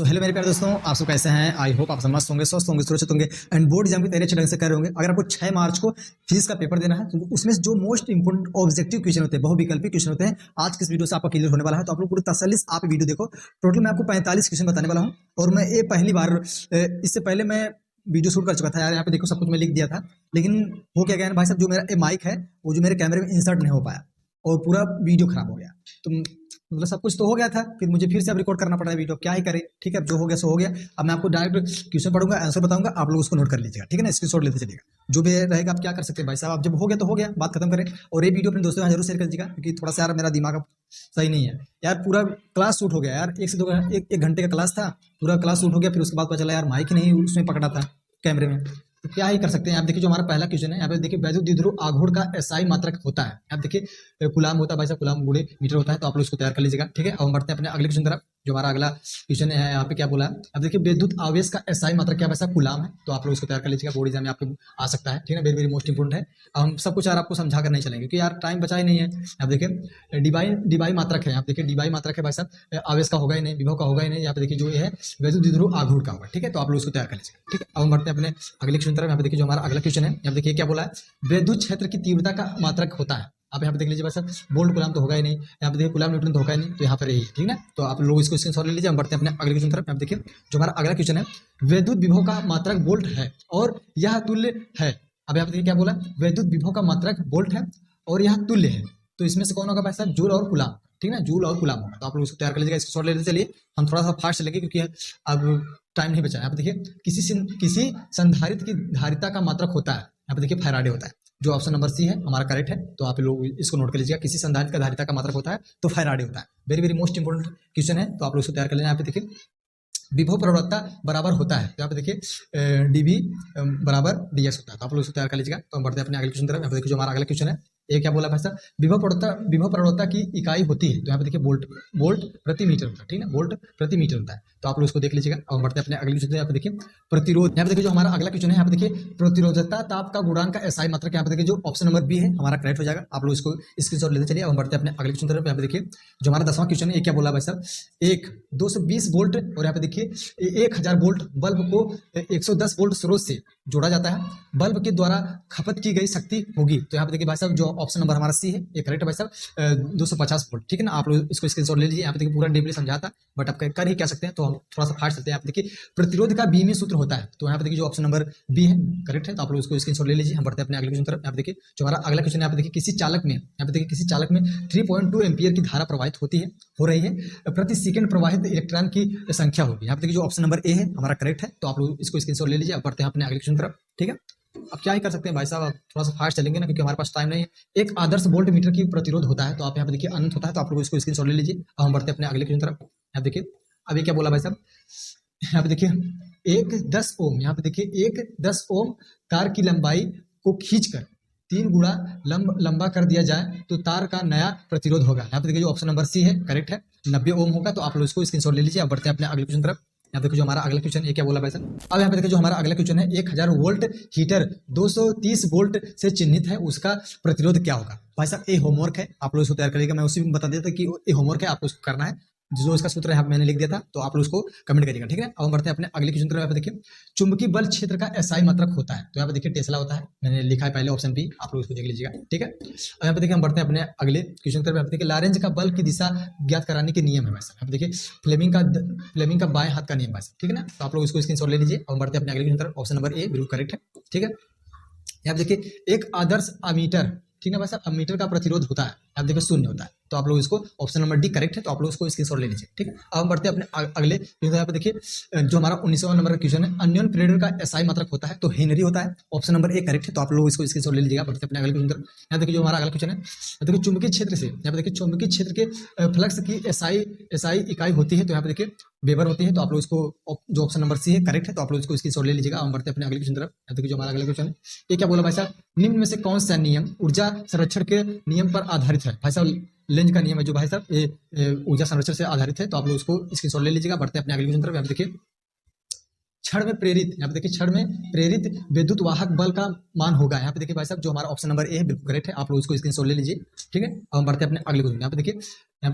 So hello मेरे प्यारे दोस्तों, आप सब कैसे हैं। आई होप आप सब मस्त होंगे, स्वस्थ होंगे, सुरक्षित होंगे एंड बोर्ड एग्जाम की तैयारी अच्छे ढंग से कर रहे होंगे। अगर आपको 6 मार्च को फिजिक्स का पेपर देना है तो उसमें जो मोस्ट इंपोर्टेंट ऑब्जेक्टिव क्वेश्चन होते हैं, बहुविकल्पी क्वेश्चन होते हैं, आज की इस वीडियो से आपका क्लियर होने वाला है। तो आप लोग पूरी तसल्ली से आप वीडियो देखो। टोटल मैं आपको 45 क्वेश्चन बताने वाला हूँ और मैं ये पहली बार इससे पहले मैं वीडियो शूट कर चुका था यार। यहाँ पे देखो सब कुछ मैं लिख दिया था, लेकिन हो क्या गया ना भाई साहब, जो मेरा माइक है वो जो मेरे कैमरे में इंसर्ट नहीं हो पाया और पूरा वीडियो खराब हो गया। तो मतलब सब कुछ तो हो गया था, फिर मुझे फिर से अब रिकॉर्ड करना पड़ रहा है वीडियो, क्या ही करे। ठीक है, जो हो गया सो हो गया। अब मैं आपको डायरेक्ट क्वेश्चन पढ़ूंगा, आंसर बताऊंगा, आप लोग उसको नोट कर लीजिएगा, ठीक है ना। स्क्रीनशॉट लेते चलिएगा, जो भी रहेगा आप क्या कर सकते हैं भाई साहब। अब जब हो गया तो हो गया, बात खत्म करें। और ये वीडियो अपने दोस्तों में जरूर शेयर कर दीजिएगा, क्योंकि थोड़ा सा यार मेरा दिमाग सही नहीं है यार। पूरा क्लास शूट हो गया यार, 1 से 2 घंटे का क्लास था, पूरा क्लास शूट हो गया। फिर उसके बाद पता चला यार माइक नहीं उसमें पकड़ा था कैमरे में, तो क्या ही कर सकते हैं। आप देखिए जो हमारा पहला क्वेश्चन है, यहाँ पे देखिए वैद्युत द्विध्रुव आघूर्ण का एसआई मात्रक होता है। आप देखिए गुलाम होता है भाई साहब, गुलाम गुणे मीटर होता है। तो आप लोग इसको तैयार कर लीजिएगा, ठीक है। अब हम बढ़ते हैं अपने अगले क्वेश्चन तरफ। जो हमारा अगला क्वेश्चन है यहाँ पे क्या बोला है, अब देखिए विद्युत आवेश का एसआई मात्रक क्या वैसा कुलाम है। तो आप लोग इसको तैयार कर लीजिएगा, बोर्ड एग्जाम में आपको आ सकता है, ठीक है। वेरी वेरी मोस्ट इंपोर्टेंट है। अब हम सब कुछ यार आपको समझा कर नहीं चलेंगे, क्योंकि यार टाइम बचा ही नहीं है। अब देखिए डिबाई मात्रक है, आप देखिए डिबाई मात्रक है भाई साहब, आवेश का होगा ही नहीं, विभव का होगा ही नहीं। यहाँ पे देखिए जो ये है वैद्युत द्विध्रुव आघूर्ण का होगा, ठीक है। तो आप लोग इसको तैयार कर लीजिएगा, ठीक है। अब हम बढ़ते हैं अपने अगले क्वेश्चन तरफ। यहाँ पे देखिए जो हमारा अगला क्वेश्चन है, यहाँ देखिए क्या बोला है, विद्युत क्षेत्र की तीव्रता का मात्रक होता है। आप यहाँ पे देख लीजिए भाई साहब, बोल्ट कुलाम तो होगा ही नहीं, यहाँ पे देखिए कुलाम न्यूटन तो होगा ही नहीं, तो यहाँ पर यही, ठीक है ना। तो आप लोग इसको स्क्रीनशॉट ले लीजिए। हम बढ़ते हैं अपने अगले क्वेश्चन तरफ। यहाँ देखिए जो हमारा अगला क्वेश्चन है, विद्युत विभव का मात्रक वोल्ट है और यह तुल्य है। अब यहाँ पे देखिए क्या बोला, विद्युत विभव का मात्रक वोल्ट है और यह तुल्य है। तो इसमें से कौन होगा भाई साहब, जूल और कुलाम, ठीक है ना, जूल और कुलाम होगा। तो आप लोग इसको तैयार कर लीजिएगा, इसको शॉर्ट लेते चलिए। हम थोड़ा सा फास्ट चलेंगे क्योंकि अब टाइम नहीं बचा है। यहाँ पे देखिए किसी संधारित्र की धारिता का मात्रक होता है। यहाँ पे देखिए फैराडे होता है, जो ऑप्शन नंबर सी है हमारा करेक्ट है। तो आप लोग इसको नोट कर लीजिएगा, किसी संधारित्र का धारिता का मात्रक होता है तो फैराडे होता है। Very very most important question है, तो आप लोग इसको तैयार कर लेना। यहाँ पे देखिए विभव प्रवणता बराबर होता है, तो यहाँ पे देखिए डीवी बराबर डीएस होता है। तो आप लोग इसको तैयार कर लीजिएगा। तो हम बढ़ते हैं अपने अगले क्वेश्चन तरफ। यहाँ पे देखिए जो हमारा अगला क्वेश्चन है, ये क्या बोला भाई साहब, विभव प्रवणता की इकाई होती है। तो यहाँ पे देखिए वोल्ट प्रति मीटर होता है, ठीक है ना, वोल्ट प्रति मीटर होता है। तो आप लोग इसको देख लीजिएगा। अब बढ़ते हैं अपने अगले क्वेश्चन। यहाँ पे देखिए प्रतिरोध, यहाँ पे देखिए जो हमारा अगला क्वेश्चन है, यहाँ पे देखिए प्रतिरोधकता ताप का गुणांक का एसआई मात्रक। यहाँ पे देखिए जो ऑप्शन नंबर बी है हमारा करेक्ट हो जाएगा। आप लोग इसको स्क्रीनशॉट लेते चलिए। अब हम बढ़ते हैं अपने अगले क्वेश्चन तरफ। यहाँ पे देखिए जो हमारा 10वां क्वेश्चन है, ये क्या बोला भाई साहब, 220 वोल्ट और यहाँ पे देखिए 1000 वोल्ट बल्ब को 110 वोल्ट स्रोत से जोड़ा जाता है, बल्ब के द्वारा खपत की गई शक्ति होगी। तो यहाँ पे देखिए भाई साहब जो ऑप्शन नंबर हमारा सी है ये करेक्ट है भाई साहब, 250 वोल्ट, ठीक है ना। आप लोग इसको स्क्रीनशॉट ले लीजिए। यहाँ पे देखिए पूरा डीपली समझा था, बट आप कर ही क्या सकते हैं, तो हम थोड़ा सा फास्ट चलते हैं। यहाँ पे देखिए प्रतिरोध का बीमी सूत्र होता है। तो यहाँ पे देखिए जो ऑप्शन नंबर बी है करेक्ट है। तो आप लोग इसको स्क्रीनशॉट ले लीजिए। हम बढ़ते हैं अपने अगले क्वेश्चन तरफ। यहाँ पे देखिए जो हमारा अगला क्वेश्चन है, यहाँ पे देखिए किसी चालक में, यहाँ पे देखिए किसी चालक में 3.2 एम्पियर की धारा प्रवाहित हो रही है, प्रति सेकंड प्रवाहित इलेक्ट्रॉन की संख्या होगी। यहाँ पे देखिए जो ऑप्शन नंबर ए है हमारा करेक्ट है। तो आप लोग इसको स्क्रीनशॉट ले लीजिए। अब बढ़ते हैं अपने अगले क्वेश्चन तरफ, ठीक है। अब क्या ही कर सकते हैं भाई साहब, अब थोड़ा सा फास्ट चलेंगे ना, क्योंकि हमारे पास टाइम नहीं है। एक आदर्श वोल्ट मीटर की प्रतिरोध होता है, तो आप यहाँ पे देखिए अनंत होता है। तो आप लोग इसको स्क्रीनशॉट ले लीजिए। अब हम बढ़ते हैं अपने अगले क्वेश्चन तरफ। यहाँ देखिए अभी क्या बोला भाई साहब, यहाँ पे देखिए 1 10 ओम, यहाँ पे देखिए 1 10 ओम तार की लंबाई को खींचकर 3 गुणा लंबा कर दिया जाए तो तार का नया प्रतिरोध होगा। यहाँ पे देखिए जो ऑप्शन नंबर सी है करेक्ट है, 90 ओम होगा। तो आप लोग इसको स्क्रीनशॉट ले लीजिए। अब बढ़ते हैं अपने अगले क्वेश्चन तरफ। यहाँ देखिए जो हमारा अगला क्वेश्चन है क्या बोला भाई साहब, अब यहाँ पे देखिए जो हमारा अगला क्वेश्चन है, 1000 वोल्ट हीटर 230 वोल्ट से चिन्हित है, उसका प्रतिरोध क्या होगा। भाई साहब ये होमवर्क है, आप लोग इसको तैयार करिएगा। मैं उसी में बता देता कि ये होमवर्क है, आपको इसको करना है। जो इसका सूत्र है मैंने लिख दिया था, तो आप लोग उसको कमेंट करिएगा, ठीक है। अब हम बढ़ते हैं अपने अगले क्वेश्चन तरफ। देखिए चुंबकीय बल क्षेत्र का एसआई मात्रक होता है। तो यहाँ पे देखिए टेस्ला होता है, मैंने लिखा है पहले ऑप्शन बी, आप लोग इसको देख लीजिएगा, ठीक है। अब यहाँ पे देखिए हम बढ़ते हैं अपने अगले क्वेश्चन तरफ। देखिए लॉरेंज का बल की दिशा ज्ञात कराने के नियम है वैसे। यहाँ पे देखिए फ्लेमिंग का बाएं हाथ का नियम वैसे, ठीक है ना। तो आप लोग इसको स्क्रीनशॉट ले लीजिए। अब हम बढ़ते हैं अपने अगले क्वेश्चन तरफ। ऑप्शन नंबर ए बिल्कुल करेक्ट है, ठीक है। यहाँ पे देखिए एक आदर्श अमीटर, ठीक है भाई साहब, अमीटर का प्रतिरोध होता है, आप देखिए 0 होता है। तो आप लोग इसको ऑप्शन नंबर डी करेक्ट है। तो आप लोग इसको स्क्रीनशॉट ले लीजिए, ठीक है। अब हम बढ़ते हैं अपने अगले यहाँ पे देखिए जो हमारा 19वां नंबर का क्वेश्चन है, अन्योन प्रेरण का एसआई मात्रक होता है, तो हेनरी होता है। ऑप्शन नंबर ए करेक्ट है। तो आप लोग इसको स्क्रीनशॉट ले लीजिएगा। बढ़ते हैं अपने अगले क्वेश्चन तरफ। यहाँ देखिए जो हमारा अगला क्वेश्चन है, देखिए चुंबकीय क्षेत्र से, यहाँ पे देखिए चुंबकीय क्षेत्र के फ्लक्स की एसआई इकाई होती है। तो यहाँ पे देखिए वेबर होती है। तो आप लोग इसको जो ऑप्शन नंबर सी है करेक्ट है। तो आप लोग इसको स्क्रीनशॉट ले लीजिएगा। हम बढ़ते हैं अपने अगले क्वेश्चन तरफ। यहाँ देखिए जो हमारा अगला क्वेश्चन है, ये क्या बोला भाई साहब, निम्न में से कौन सा नियम ऊर्जा संरक्षण के नियम पर आधारित है। भाई साहब लेंज का नियम है जो भाई साहब ये ऊर्जा संरक्षण से आधारित है। तो आप लोग उसको स्क्रीनशॉट ले लीजिएगा। बढ़ते हैं अपने अगले क्वेश्चन तरफ। यहाँ देखिए क्षण में प्रेरित, यहाँ पे देखिए क्षण में प्रेरित विद्युत वाहक बल का मान होगा। यहाँ पे देखिए भाई साहब जो हमारा ऑप्शन नंबर ए है बिल्कुल करेक्ट है। आप लोग इसको स्क्रीनशॉट ले लीजिए, ठीक है। अब हम बढ़ते हैं अपने अगले क्वेश्चन। यहाँ पे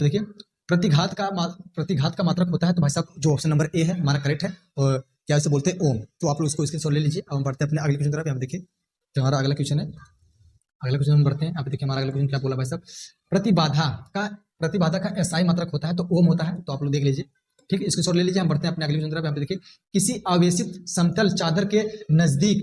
देखिए प्रतिघात का मात्रक होता है, तो भाई साहब जो ऑप्शन नंबर ए है हमारा करेक्ट है। और क्या उसे बोलते हैं, ओम। तो आप लोग उसको स्क्रीनशॉट ले लीजिए। अब हम बढ़ते हैं अपने अगले क्वेश्चन की तरफ। यहाँ पे देखिए जो हमारा अगला क्वेश्चन है, अगले क्वेश्चन में बढ़ते हैं। यहाँ पे देखिए हमारा अगला क्वेश्चन क्या बोला भाई साहब, प्रतिबाधा का एसआई मात्रक होता है तो ओम होता है। तो आप लोग देख लीजिए, ठीक है, स्क्रीनशॉट ले लीजिए। हम बढ़ते हैं अपने अगले क्वेश्चन की तरफ। यहाँ पे देखिए किसी आवेशित समतल चादर के नजदीक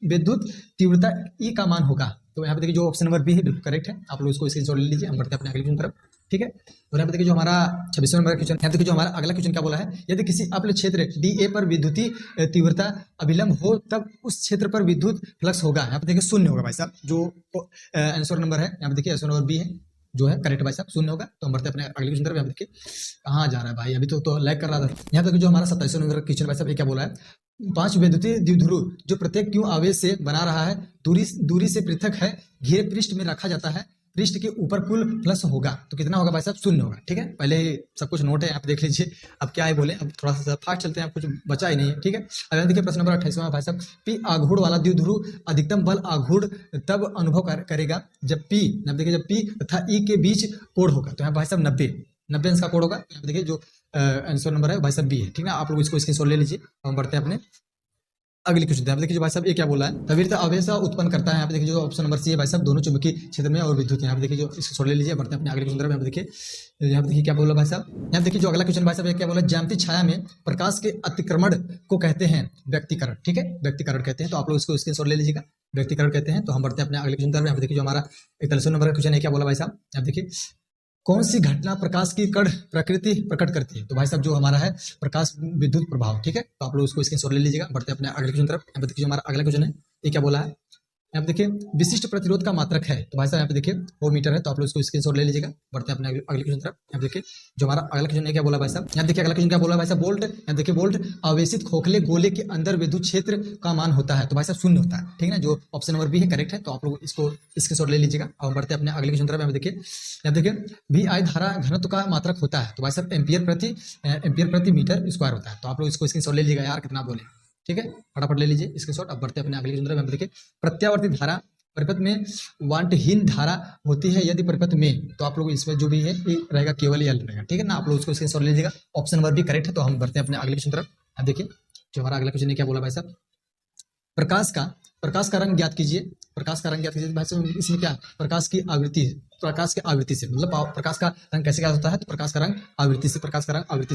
विद्युत तीव्रता ई का मान होगा। तो यहाँ पे देखिए जो ऑप्शन नंबर बी है बिल्कुल करेक्ट है। आप लोग इसको स्क्रीनशॉट ले लीजिए। हम बढ़ते हैं अपने अगले क्वेश्चन की तरफ, ठीक है। और यहाँ पे देखिए जो हमारा 26वां नंबर का क्वेश्चन, यहाँ देखिए जो हमारा अगला क्वेश्चन क्या बोला है, यदि किसी अपले क्षेत्र डीए पर विद्युतीय तीव्रता अभिलंब हो तब उस क्षेत्र पर विद्युत फ्लक्स होगा। यहाँ पे देखिए शून्य होगा भाई साहब। जो आंसर नंबर है यहाँ पे देखिए आंसर नंबर बी है जो है करेक्ट भाई साहब, शून्य होगा। तो हम बढ़ते हैं अपने अगले क्वेश्चन की तरफ। यहाँ पे देखिए कहाँ जा रहा है भाई, अभी तो लैग कर रहा था। यहाँ तक जो हमारा 27वां नंबर का क्वेश्चन भाई साहब ये क्या बोला है, 5 वैद्युतीय द्विध्रुव जो प्रत्येक क्यू आवेश से बना रहा है, दूरी से पृथक है, घिरे पृष्ठ में रखा जाता है, पृष्ठ के ऊपर कुल फ्लक्स होगा। तो कितना होगा भाई साहब, शून्य होगा। ठीक है, पहले सब कुछ नोट है, आप देख लीजिए। अब क्या है बोले, अब थोड़ा सा फास्ट चलते हैं, कुछ बचा ही नहीं है। ठीक है, अब देखिए प्रश्न नंबर 28वां भाई साहब, पी आघूर्ण वाला द्विध्रुव अधिकतम बल आघूर्ण तब अनुभव करेगा जब पी, देखिए जब पी तथा ई के बीच कोण होगा। तो यहाँ भाई साहब 90 अंश का कोण होगा। यहाँ देखिए जो आंसर नंबर है भाई साहब बी है। ठीक है, आप लोग इसको स्क्रीनशॉट ले लीजिए। हम बढ़ते हैं अपने अगली क्वेश्चन। यहाँ देखिए भाई साहब ये क्या बोला है, तविरता आवेश उत्पन्न करता है। यहाँ पे देखिए जो ऑप्शन नंबर सी है भाई साहब, दोनों चुंबकीय क्षेत्र में और विद्युत। यहाँ पे देखिए जो इसको छोड़ ले लीजिए। बढ़ते हैं अपने अगले क्वेश्चन तरफ। यहाँ पे देखिए क्या बोला भाई साहब, यहाँ देखिए जो अगला क्वेश्चन भाई साहब क्या बोला, ज्यामितीय छाया में प्रकाश के अतिक्रमण को कहते हैं व्यक्तिकरण। ठीक है, व्यक्तिकरण कहते हैं। तो आप लोग इसको स्क्रीनशॉट ले लीजिएगा, व्यक्तिकरण कहते हैं। तो हम बढ़ते हैं अपने अगले क्वेश्चन तरफ। यहाँ पे देखिए जो हमारा 41वां नंबर का क्वेश्चन है क्या बोला भाई साहब, यहाँ देखिए कौन सी घटना प्रकाश की कण प्रकृति प्रकट करती है। तो भाई साहब जो हमारा है प्रकाश विद्युत प्रभाव। ठीक है, तो आप लोग उसको स्क्रीनशॉट ले लीजिएगा। बढ़ते हैं अपने अगले क्वेश्चन तरफ। यहाँ पे देखिए हमारा अगला क्वेश्चन है ये क्या बोला है, यहाँ पे देखिए विशिष्ट प्रतिरोध का मात्रक है। तो भाई साहब यहाँ पे देखिए वो मीटर है। तो आप लोग इसको स्क्रीनशॉट ले लीजिएगा। बढ़ते हैं अपने अगले क्वेश्चन तरफ। यहाँ देखिए जो हमारा अगला क्वेश्चन है क्या बोला भाई साहब, यहाँ देखिए अगला क्वेश्चन क्या बोला भाई साहब, वोल्ट। यहाँ देखिए वोल्ट आवेशित खोखले गोले के अंदर विद्युत क्षेत्र का मान होता है। तो भाई साहब शून्य होता है। ठीक है ना, जो ऑप्शन नंबर बी है करेक्ट है। तो आप लोग इसको स्क्रीनशॉट ले लीजिएगा। और बढ़ते हैं अपने अगले क्वेश्चन तरफ। यहाँ देखिए वी आई धारा घनत्व का मात्रक होता है। तो भाई साहब एम्पियर प्रति मीटर स्क्वायर होता है। तो आप लोग इसको स्क्रीनशॉट ले लीजिएगा। यार कितना बोले, ठीक है, फटाफट ले लीजिए स्क्रीनशॉट। अब बढ़ते हैं अपने अगले क्वेश्चन तरफ। यहाँ देखिए प्रत्यावर्ती धारा परिपथ में वांटहीन धारा होती है यदि परिपथ में, तो आप लोग इसमें जो भी है ये रहेगा केवल एल रहेगा। ठीक है ना, आप लोग उसको स्क्रीनशॉट ले लीजिएगा। ऑप्शन नंबर बी करेक्ट है। तो हम बढ़ते हैं अपने अगले क्वेश्चन तरफ। अब देखिए जो हमारा अगला क्वेश्चन है क्या बोला भाई साहब, प्रकाश का रंग ज्ञात कीजिए। प्रकाश का रंग ज्ञात कीजिए भाई साहब, इसमें क्या प्रकाश की आवृत्ति से मतलब प्रकाश का रंग कैसे क्या होता है, तो प्रकाश का रंग आवृत्ति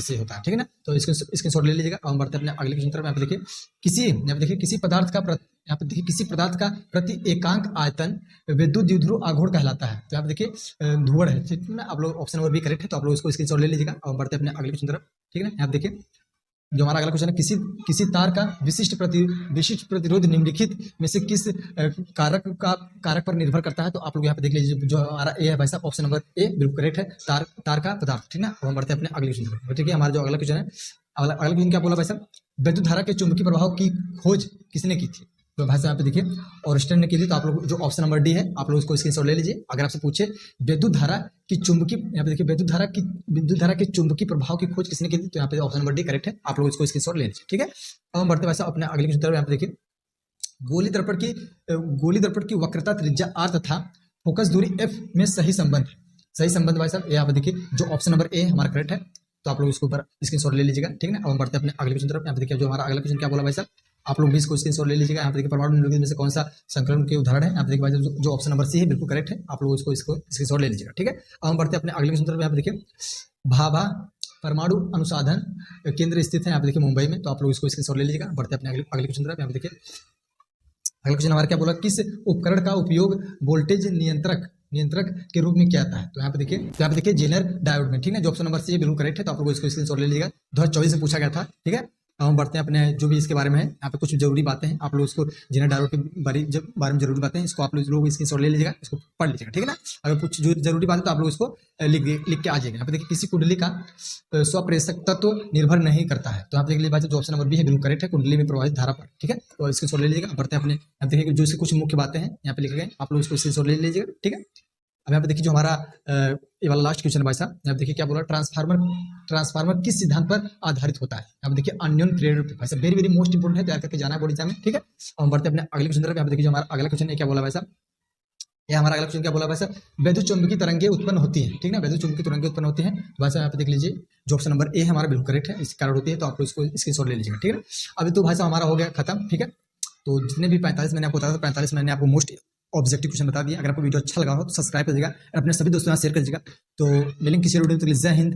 से होता है। ठीक है ना, तो इसको स्क्रीनशॉट ले लीजिएगा। हम बढ़ते हैं अपने अगले क्वेश्चन तरफ। यहाँ पे देखिए किसी पदार्थ का प्रति एकांक आयतन विद्युत द्विध्रुव आघूर्ण कहलाता है। तो यहाँ पे देखिए ध्रुवण है। ठीक है ना, आप लोग ऑप्शन नंबर बी करेक्ट है। तो आप लोग इसको स्क्रीनशॉट ले लीजिएगा। और बढ़ते हैं अपने अगले क्वेश्चन तरफ। ठीक है ना, यहाँ पे देखिए जो हमारा अगला क्वेश्चन है, किसी तार का विशिष्ट प्रतिरोध निम्नलिखित में से किस कारक पर निर्भर करता है। तो आप लोग यहाँ पे देख लीजिए जो हमारा ए है भाई साहब, ऑप्शन नंबर ए बिल्कुल करेक्ट है, तार का पदार्थ। ठीक है ना, हम बढ़ते हैं अपने अगले क्वेश्चन पर। ठीक है, हमारा जो अगला क्वेश्चन है, अगला क्वेश्चन क्या बोला भाई साहब, विद्युत धारा के चुंबकीय प्रभाव की खोज किसने की थी। तो भाई साहब यहाँ पे देखिए ऑर्स्टेन ने की थी। तो आप लोग जो ऑप्शन नंबर डी है आप लोग उसको स्क्रीनशॉट ले लीजिए। अगर आपसे पूछे विद्युत धारा की चुंबकीय, यहाँ पे देखिए विद्युत धारा के चुंबकीय प्रभाव की खोज किसने की थी, तो यहाँ पे ऑप्शन नंबर डी करेक्ट है। आप लोग इसको स्क्रीनशॉट ले लीजिए। ठीक है, अब हम बढ़ते भाई साहब अपने अगले क्वेश्चन तरफ। यहाँ पे देखिए गोली दर्पण की वक्रता त्रिज्या आर तथा फोकस दूरी एफ में सही संबंध भाई साहब यहाँ पे देखिए जो ऑप्शन नंबर ए हमारा करेक्ट है। तो आप लोग इसके ऊपर स्क्रीनशॉट ले लीजिएगा। ठीक है ना, अब हम बढ़ते हैं अपने अगले क्वेश्चन तरफ। यहाँ पे देखिए जो हमारा अगला क्वेश्चन क्या बोला भाई साहब, आप लोग भी इसको स्क्रीनशॉट ले लीजिएगा। यहाँ पे देखिए परमाणु निम्नलिखित में से कौन सा संक्रमण के उदाहरण है। यहाँ पे देखिए भाई जो ऑप्शन नंबर सी है बिल्कुल करेक्ट है। आप लोग इसको स्क्रीनशॉट ले लीजिएगा। ठीक है, अब हम बढ़ते हैं अपने अगले क्वेश्चन तरफ। यहाँ पे देखिए भाभा परमाणु अनुसंधान केंद्र स्थित है यहाँ पे देखिए मुंबई में। तो आप लोग इसको स्क्रीनशॉट ले लीजिएगा। बढ़ते हैं अपने अगले क्वेश्चन तरफ। यहाँ पे देखिए अगला क्वेश्चन हमारा क्या बोला, किस उपकरण का उपयोग वोल्टेज नियंत्रक के रूप में किया जाता है। तो यहाँ पे देखिए जेनर डायोड में। ठीक है, जो ऑप्शन नंबर सी है बिल्कुल करेक्ट है। तो आप लोग इसको स्क्रीनशॉट ले लीजिएगा। 2024 में पूछा गया था। ठीक है, अब हम बढ़ते हैं अपने जो भी इसके बारे में है, यहाँ पे कुछ जरूरी बातें हैं। आप लोग इसको जेनर डायोड के बारे में जरूरी बातें हैं, इसको आप लोग स्क्रीनशॉट ले लीजिएगा, इसको पढ़ लीजिएगा। ठीक है ना, अगर कुछ जो जरूरी बात है तो आप लोग इसको लिख के आ जाएगा। यहाँ पे देखिए किसी कुंडली का स्वप्रेषक तत्व निर्भर नहीं करता है। तो आप देख लीजिए जो ऑप्शन नंबर बी है बिल्कुल करेक्ट है, कुंडली में प्रवाहित धारा पर। ठीक है, तो स्क्रीनशॉट ले लीजिएगा। बढ़ते हैं अपने यहाँ देखिए जो इसके कुछ मुख्य बातें हैं यहाँ पे लिखे गए, आप लोग इसको स्क्रीनशॉट ले लीजिएगा। ठीक है, अब यहाँ पे देखिए जो हमारा ये वाला लास्ट क्वेश्चन है भाई साहब, यहाँ पे देखिए क्या बोला, ट्रांसफार्मर किस सिद्धांत पर आधारित होता है। यहाँ पे देखिए अन्योन प्रेरण भाई साहब, वेरी मोस्ट इंपोर्टेंट है, तैयार करके जाना है बोर्ड एग्जाम में। ठीक है, हम बढ़ते हैं अपने अगले क्वेश्चन तरफ। यहाँ पे देखिए जो हमारा अगला क्वेश्चन है क्या बोला भाई साहब, ये हमारा अगला क्वेश्चन क्या बोला भाई साहब, वैद्युत चुंबकीय तरंगे उत्पन्न होती है, ठीक ना, वैद्युत चुंबकीय तरंगे उत्पन्न होती है। भाई साहब यहाँ पे देख लीजिए जो ऑप्शन नंबर ए है हमारा बिल्कुल करेक्ट है, इसकी कारण होती है, तो आप लोग इसको स्क्रीनशॉट ले लीजिएगा, ठीक है। अभी तो भाई साहब हमारा हो गया खत्म, ठीक है। तो जितने भी 45 मैंने आपको बताया था, 45 मैंने आपको मोस्ट ऑब्जेक्टिव क्वेश्चन बता दिया। अगर आपको वीडियो अच्छा लगा हो तो सब्सक्राइब करिएगा, अपने सभी दोस्तों के साथ शेयर करिएगा। तो मिलेंगे किसी वीडियो में, तो जय हिंद।